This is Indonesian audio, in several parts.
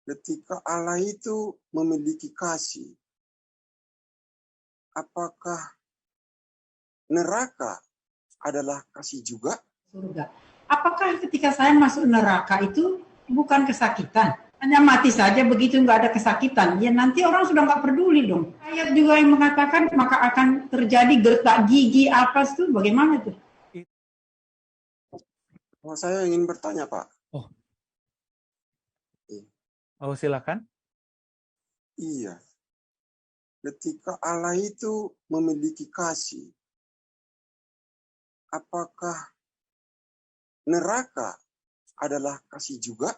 Ketika Allah itu memiliki kasih, apakah neraka adalah kasih juga? Surga. Apakah ketika saya masuk neraka itu bukan kesakitan? Hanya mati saja begitu nggak ada kesakitan. Ya nanti orang sudah nggak peduli dong. Ayat juga yang mengatakan maka akan terjadi gertak gigi apa itu bagaimana tuh? Oh, saya ingin bertanya, Pak. Oh, silakan. Iya. Ketika Allah itu memiliki kasih, apakah neraka adalah kasih juga?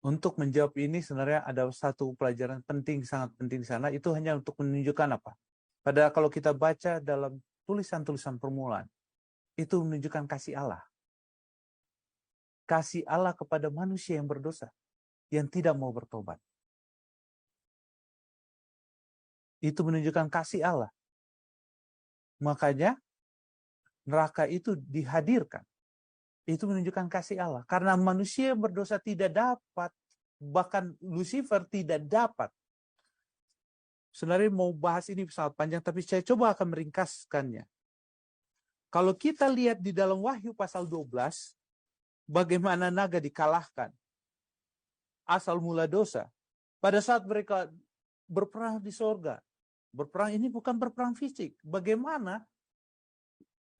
Untuk menjawab ini sebenarnya ada satu pelajaran penting, sangat penting di sana. Itu hanya untuk menunjukkan apa? Pada kalau kita baca dalam tulisan-tulisan permulaan, itu menunjukkan kasih Allah. Kasih Allah kepada manusia yang berdosa, yang tidak mau bertobat. Itu menunjukkan kasih Allah. Makanya neraka itu dihadirkan. Itu menunjukkan kasih Allah. Karena manusia yang berdosa tidak dapat, bahkan Lucifer tidak dapat. Sebenarnya mau bahas ini sangat panjang, tapi saya coba akan meringkaskannya. Kalau kita lihat di dalam Wahyu pasal 12, bagaimana naga dikalahkan. Asal mula dosa. Pada saat mereka berperang di sorga. Berperang ini bukan berperang fisik. Bagaimana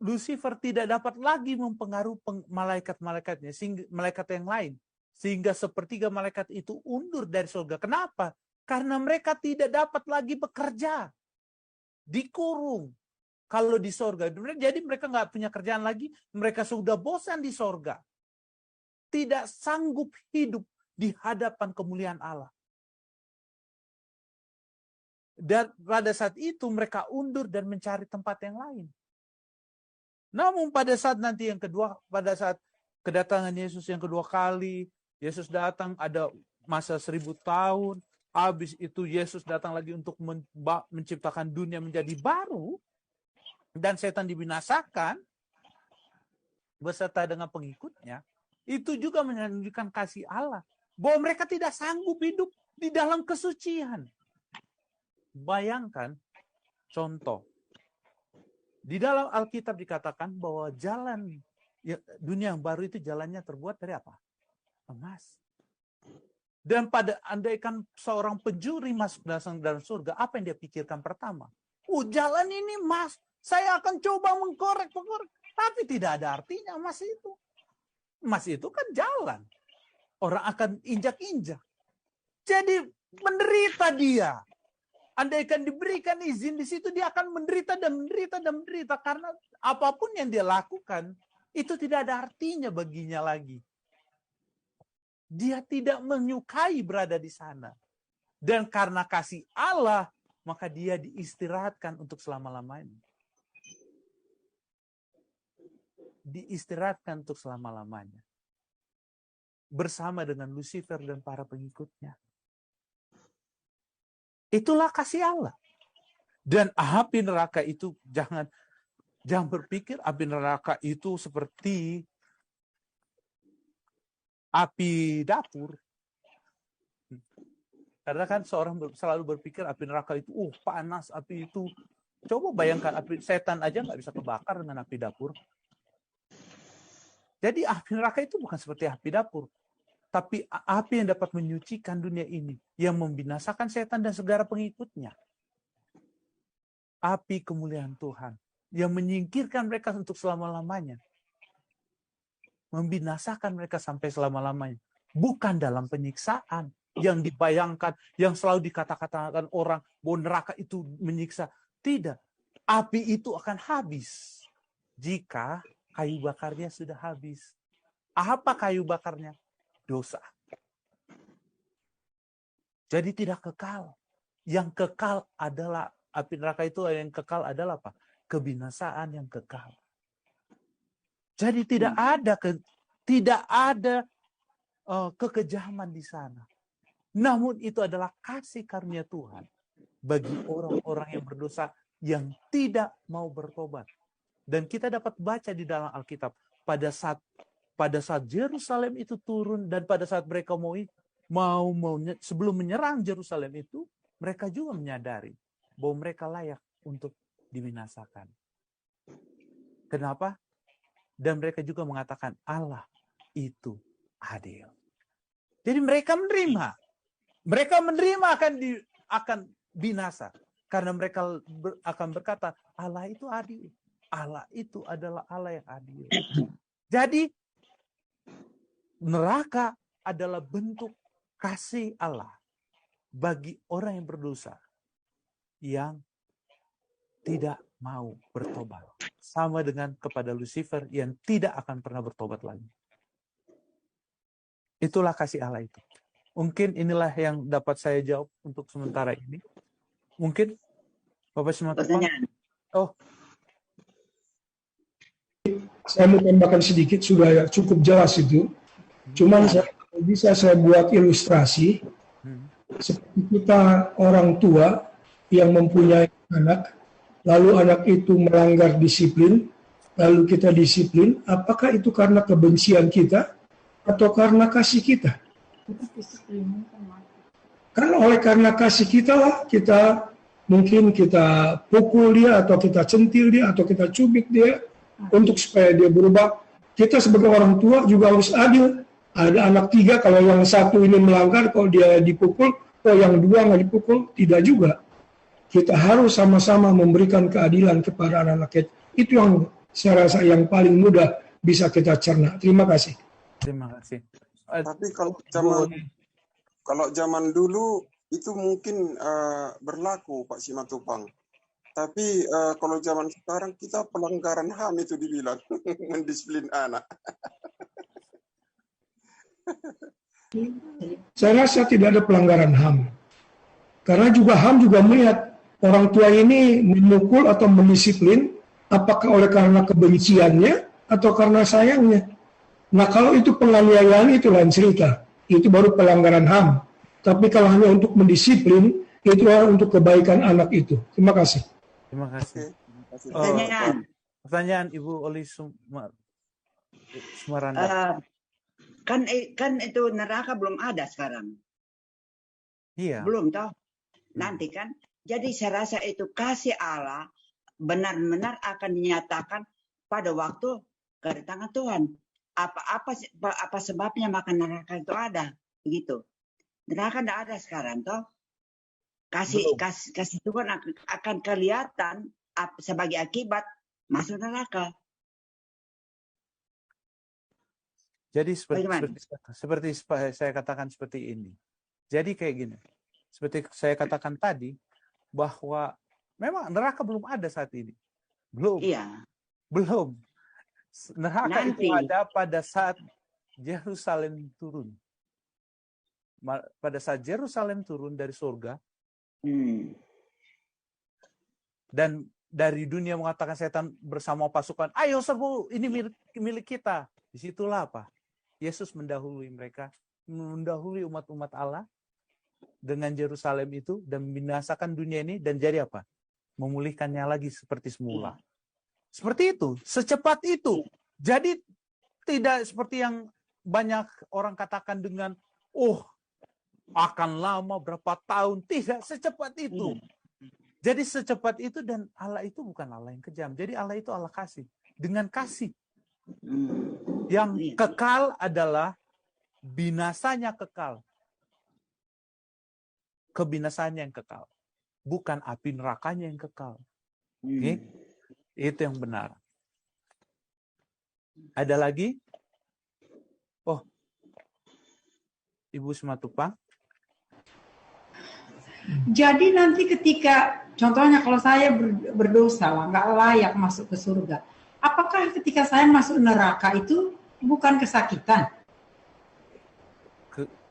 Lucifer tidak dapat lagi mempengaruhi malaikat-malaikatnya, malaikat yang lain. Sehingga sepertiga malaikat itu undur dari surga. Kenapa? Karena mereka tidak dapat lagi bekerja. Dikurung. Kalau di surga. Jadi mereka nggak punya kerjaan lagi. Mereka sudah bosan di surga. Tidak sanggup hidup di hadapan kemuliaan Allah. Dan pada saat itu mereka undur dan mencari tempat yang lain. Namun pada saat nanti yang kedua, pada saat kedatangan Yesus yang kedua kali, Yesus datang ada masa 1000 tahun, habis itu Yesus datang lagi untuk menciptakan dunia menjadi baru, dan setan dibinasakan beserta dengan pengikutnya, itu juga menunjukkan kasih Allah. Bahwa mereka tidak sanggup hidup di dalam kesucian. Bayangkan, contoh, di dalam Alkitab dikatakan bahwa jalan dunia yang baru itu jalannya terbuat dari apa? Emas. Dan pada andaikan seorang pencuri masuk dalam surga, apa yang dia pikirkan pertama? Jalan ini emas, saya akan coba mengkorek. Tapi tidak ada artinya emas itu. Emas itu kan jalan. Orang akan injak-injak. Jadi menderita dia. Andaikan diberikan izin di situ, dia akan menderita dan menderita dan menderita. Karena apapun yang dia lakukan, itu tidak ada artinya baginya lagi. Dia tidak menyukai berada di sana. Dan karena kasih Allah, maka dia diistirahatkan untuk selama-lamanya. Diistirahatkan untuk selama-lamanya. Bersama dengan Lucifer dan para pengikutnya. Itulah kasih Allah. Dan api neraka itu jangan berpikir api neraka itu seperti api dapur. Karena kan seorang selalu berpikir api neraka itu panas, api itu. Coba bayangkan api setan aja nggak bisa kebakar dengan api dapur. Jadi api neraka itu bukan seperti api dapur. Tapi api yang dapat menyucikan dunia ini. Yang membinasakan setan dan segala pengikutnya. Api kemuliaan Tuhan. Yang menyingkirkan mereka untuk selama-lamanya. Membinasakan mereka sampai selama-lamanya. Bukan dalam penyiksaan. Yang dibayangkan, yang selalu dikata-katakan orang bahwa neraka itu menyiksa. Tidak. Api itu akan habis. Jika kayu bakarnya sudah habis. Apa kayu bakarnya? Dosa. Jadi tidak kekal. Yang kekal adalah api neraka itu, yang kekal adalah apa? Kebinasaan yang kekal. Jadi tidak ada kekejaman di sana. Namun itu adalah kasih karunia Tuhan bagi orang-orang yang berdosa yang tidak mau bertobat. Dan kita dapat baca di dalam Alkitab pada saat pada saat Yerusalem itu turun dan pada saat mereka sebelum menyerang Yerusalem itu, mereka juga menyadari bahwa mereka layak untuk dibinasakan. Kenapa? Dan mereka juga mengatakan Allah itu adil. Jadi mereka menerima akan binasa karena mereka akan berkata Allah itu adil. Allah itu adalah Allah yang adil. Jadi neraka adalah bentuk kasih Allah bagi orang yang berdosa yang tidak mau bertobat. Sama dengan kepada Lucifer yang tidak akan pernah bertobat lagi. Itulah kasih Allah itu. Mungkin inilah yang dapat saya jawab untuk sementara ini. Mungkin Bapak Simatupang. Oh. Saya mau tambahkan sedikit, sudah cukup jelas itu. Cuman bisa saya buat ilustrasi. Seperti kita orang tua yang mempunyai anak, lalu anak itu melanggar disiplin, lalu kita disiplin, apakah itu karena kebencian kita atau karena kasih kita? Karena kasih kita lah, mungkin kita pukul dia, atau kita centil dia, atau kita cubit dia, untuk supaya dia berubah. Kita sebagai orang tua juga harus adil. Ada anak 3, kalau yang 1 ini melanggar, kalau dia dipukul, kalau yang 2 nggak dipukul, tidak juga. Kita harus sama-sama memberikan keadilan kepada anak-anak kita. Itu yang saya rasa yang paling mudah bisa kita cerna. Terima kasih. Terima kasih. Tapi kalau zaman dulu itu mungkin berlaku Pak Simatupang. Tapi kalau zaman sekarang kita pelanggaran HAM itu dibilang mendisiplin anak. Saya rasa tidak ada pelanggaran HAM. Karena juga HAM juga melihat orang tua ini memukul atau mendisiplin, apakah oleh karena kebenciannya atau karena sayangnya. Nah kalau itu penganiayaan itu lain cerita. Itu baru pelanggaran HAM. Tapi kalau hanya untuk mendisiplin, itu untuk kebaikan anak itu. Terima kasih. Terima kasih. Pertanyaan Ibu Oli Sumaranda. Kan itu neraka belum ada sekarang. Iya. Belum tahu. Nanti kan. Jadi saya rasa itu kasih Allah benar-benar akan dinyatakan pada waktu kedatangan Tuhan. Apa sebabnya maka neraka itu ada? Begitu. Neraka tidak ada sekarang, toh. Kasih Tuhan akan kelihatan sebagai akibat masuk neraka. Jadi seperti saya katakan seperti ini. Jadi kayak gini. Seperti saya katakan tadi, bahwa memang neraka belum ada saat ini. Belum. Iya. Belum. Neraka Nanti. itu ada pada saat Yerusalem turun. Pada saat Yerusalem turun dari surga, dan dari dunia mengatakan setan bersama pasukan, ayo serbu, ini milik kita. Disitulah apa? Yesus mendahului mereka, mendahului umat-umat Allah dengan Yerusalem itu dan membinasakan dunia ini dan jadi apa? Memulihkannya lagi seperti semula. Seperti itu, secepat itu. Jadi tidak seperti yang banyak orang katakan dengan akan lama berapa tahun. Tidak secepat itu. Jadi secepat itu, dan Allah itu bukan Allah yang kejam. Jadi Allah itu Allah kasih. Dengan kasih. Yang kekal adalah binasanya kekal. Kebinasannya yang kekal. Bukan api nerakanya yang kekal. Okay? Itu yang benar. Ada lagi? Oh, Ibu Simatupang. Jadi nanti ketika, contohnya kalau saya berdosa, nggak layak masuk ke surga. Apakah ketika saya masuk neraka itu bukan kesakitan?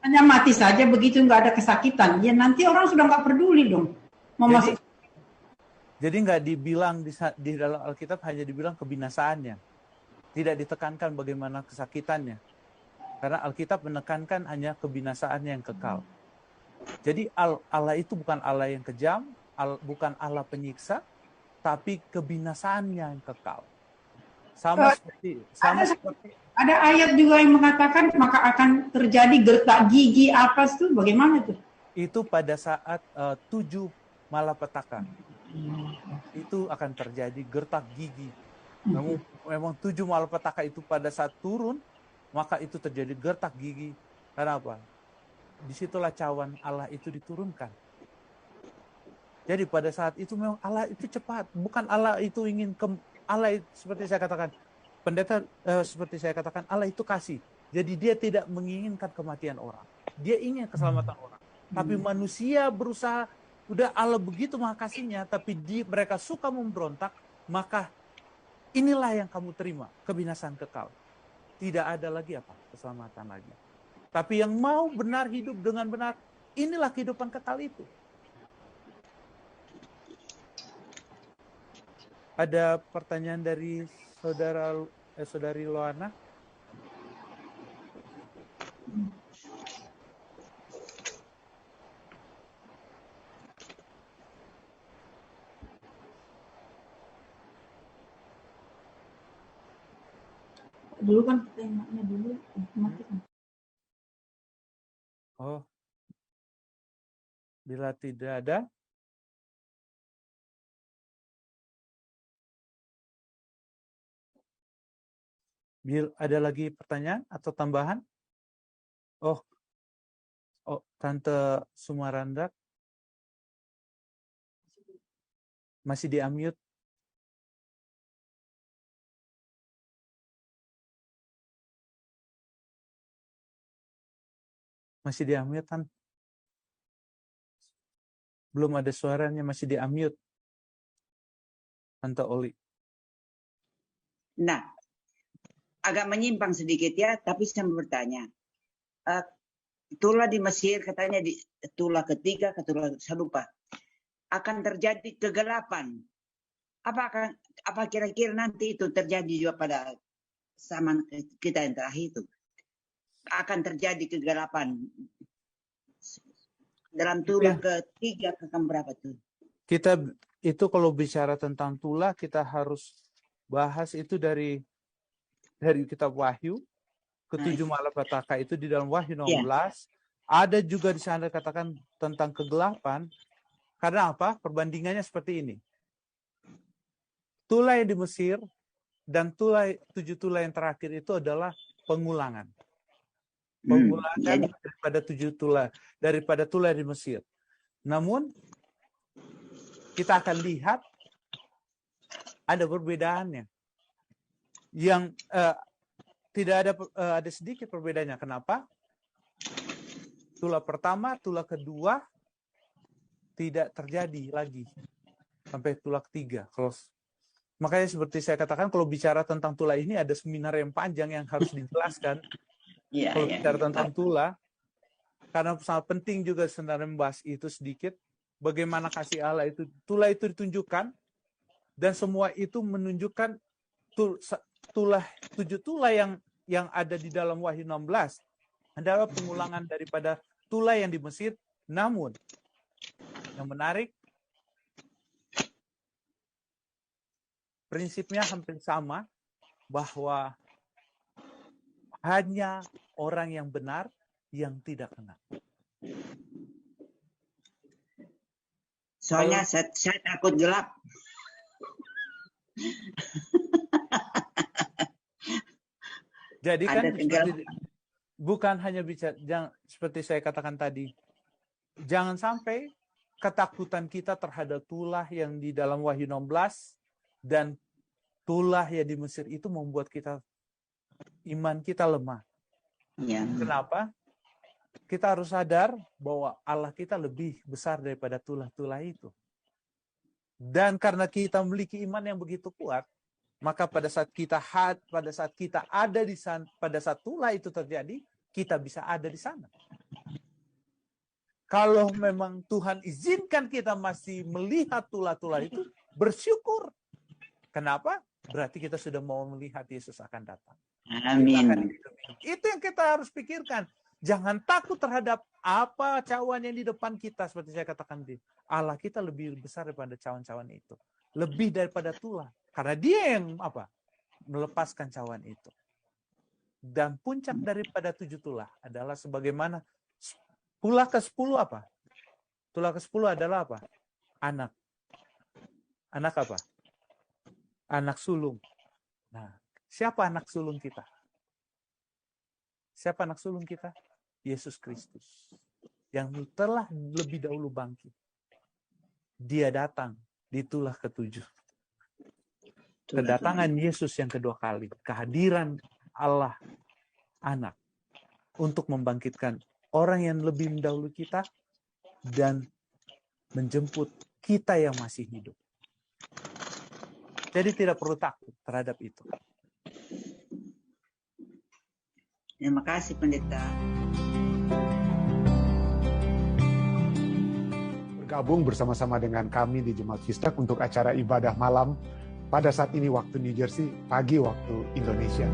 Hanya mati saja begitu, nggak ada kesakitan. Ya nanti orang sudah nggak peduli dong. Jadi nggak dibilang di dalam Alkitab, hanya dibilang kebinasaannya. Tidak ditekankan bagaimana kesakitannya. Karena Alkitab menekankan hanya kebinasaannya yang kekal. Jadi Allah itu bukan Allah yang kejam, bukan Allah penyiksa, tapi kebinasaannya yang kekal. Sama seperti Ada ayat juga yang mengatakan maka akan terjadi gertak gigi apa itu, bagaimana tuh? Itu pada saat 7 malapetaka. Itu akan terjadi gertak gigi. Memang 7 malapetaka itu pada saat turun, maka itu terjadi gertak gigi. Kenapa? Disitulah cawan Allah itu diturunkan. Jadi pada saat itu memang Allah itu cepat. Bukan Allah itu ingin Allah seperti saya katakan, pendeta seperti saya katakan, Allah itu kasih. Jadi dia tidak menginginkan kematian orang. Dia ingin keselamatan orang. Tapi manusia berusaha, udah Allah begitu maha kasihnya, tapi mereka suka memberontak, maka inilah yang kamu terima, kebinasaan kekal. Tidak ada lagi apa? Keselamatan lagi. Tapi yang mau benar hidup dengan benar, inilah kehidupan kekal itu. Ada pertanyaan dari saudari Loana? Dulu kan temanya dulu matikan. Oh, bila tidak ada, ada lagi pertanyaan atau tambahan? Oh, Tante Sumaranda masih di-unmute. Masih di-unmute kan? Belum ada suaranya, masih di-unmute. Tante Oli. Nah, agak menyimpang sedikit ya, tapi saya mau bertanya. Tulah di Mesir katanya di tulah ketiga, tulah saya lupa. Akan terjadi kegelapan. Apa kira-kira nanti itu terjadi juga pada zaman kita yang terakhir itu? Akan terjadi kegelapan dalam tulah ketiga ke berapa tuh? Kita itu kalau bicara tentang tulah, kita harus bahas itu dari kitab Wahyu, ketujuh malapetaka itu di dalam Wahyu 16. Ada juga di sana katakan tentang kegelapan. Karena apa? Perbandingannya seperti ini. Tulah yang di Mesir dan 7 tulah yang terakhir itu adalah pengulangan. Pengulangan daripada tulah di Mesir. Namun kita akan lihat ada perbedaannya. Yang tidak ada sedikit perbedaannya. Kenapa? Tulah pertama, tulah kedua tidak terjadi lagi sampai tulah ketiga. Makanya seperti saya katakan, kalau bicara tentang tulah ini ada seminar yang panjang yang harus dijelaskan. Kalau bicara tentang tulah, karena sangat penting juga sebenarnya membahas itu sedikit. Bagaimana kasih Allah itu, tulah itu ditunjukkan, dan semua itu menunjukkan 7 tulah yang ada di dalam Wahyu 16 adalah pengulangan daripada tulah yang di Mesir. Namun yang menarik, prinsipnya hampir sama, bahwa hanya orang yang benar yang tidak kena. Soalnya saya takut gelap. Jadi kan bukan hanya bicara, seperti saya katakan tadi, jangan sampai ketakutan kita terhadap tulah yang di dalam Wahyu 16 dan tulah yang di Mesir itu membuat iman kita lemah. Ya. Kenapa? Kita harus sadar bahwa Allah kita lebih besar daripada tulah-tulah itu. Dan karena kita memiliki iman yang begitu kuat, maka pada saat kita ada di sana, pada saat tulah itu terjadi, kita bisa ada di sana. Kalau memang Tuhan izinkan kita masih melihat tulah-tulah itu, bersyukur. Kenapa? Berarti kita sudah mau melihat Yesus akan datang. Amin. Itu yang kita harus pikirkan. Jangan takut terhadap apa cawan yang di depan kita. Seperti saya katakan tadi, Allah kita lebih besar daripada cawan-cawan itu. Lebih daripada tulah. Karena dia yang melepaskan cawan itu. Dan puncak daripada 7 tulah adalah sebagaimana tulah ke-10 apa? Tulah ke-10 adalah apa? Anak. Anak apa? Anak sulung. Nah, siapa anak sulung kita? Siapa anak sulung kita? Yesus Kristus. Yang telah lebih dahulu bangkit. Dia datang di tulah ke-7. Kedatangan Yesus yang kedua kali. Kehadiran Allah anak untuk membangkitkan orang yang lebih mendahului kita dan menjemput kita yang masih hidup. Jadi tidak perlu takut terhadap itu. Terima kasih Pendeta. Bergabung bersama-sama dengan kami di Jemaat Fistak untuk acara ibadah malam pada saat ini waktu New Jersey, pagi waktu Indonesia.